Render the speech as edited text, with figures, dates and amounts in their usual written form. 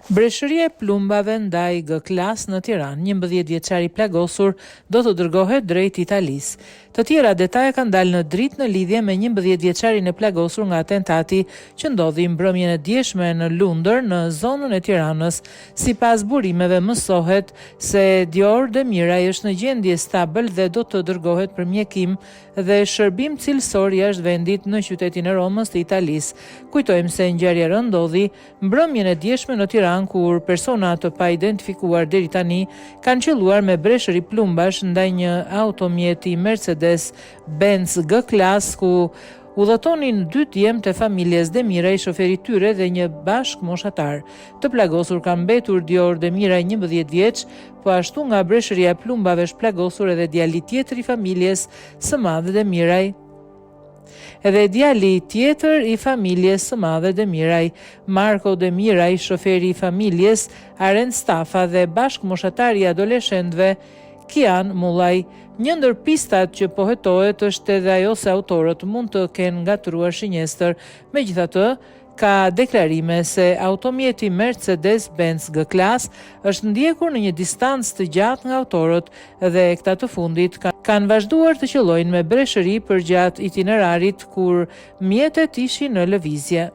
Breshëria e plumbave ndaj G-klas në Tiranë, 11 vjeçari plagosur do të dërgohet drejt Italisë. Të tjera detaje kanë dalë në dritë në lidhje me 11 vjeçarin e plagosur nga atentati që ndodhi mbrëmjen e djeshme në Lundër në zonën e Tiranës. Sipas burimeve mësohet se Dior Demiraj është në gjendje stabël dhe do të dërgohet për mjekim dhe shërbim cilësor jashtë vendit në qytetin e Romës të Italisë. Kujtojmë se ngjarja e rëndë ndodhi mbrëmjen e djeshme në Tiranë, kur persona të pa identifikuar deri tani kanë qelluar me breshëri plumbash ndaj një automjeti Mercedes-Benz G-klas ku udhëtonin 2 djemt e familjes Demiraj, shoferi i tyre dhe një bashkëmoshatar. Të plagosur ka mbetur Dior Demiraj, 11 vjeç, po ashtu nga breshëria e plumbave është plagosur edhe djali tjetër i familjes së madhe Demiraj. I familjes së madhe Demiraj, Marko Demiraj, shoferi i familjes Aren Stafa dhe bashkëmoshatari i adoleshentëve Kian Mullaj. Një ndër pistat që pohetohet është edhe ajo se autorët mund të kenë ngatruar shinjestër. Megjithatë, ka deklarime se automjeti Mercedes-Benz G-klas është ndjekur në një distancë të gjatë nga autorët dhe këta të fundit kanë vazhduar të qellojnë me breshëri përgjatë itinerarit kur mjetet ishin në lëvizje.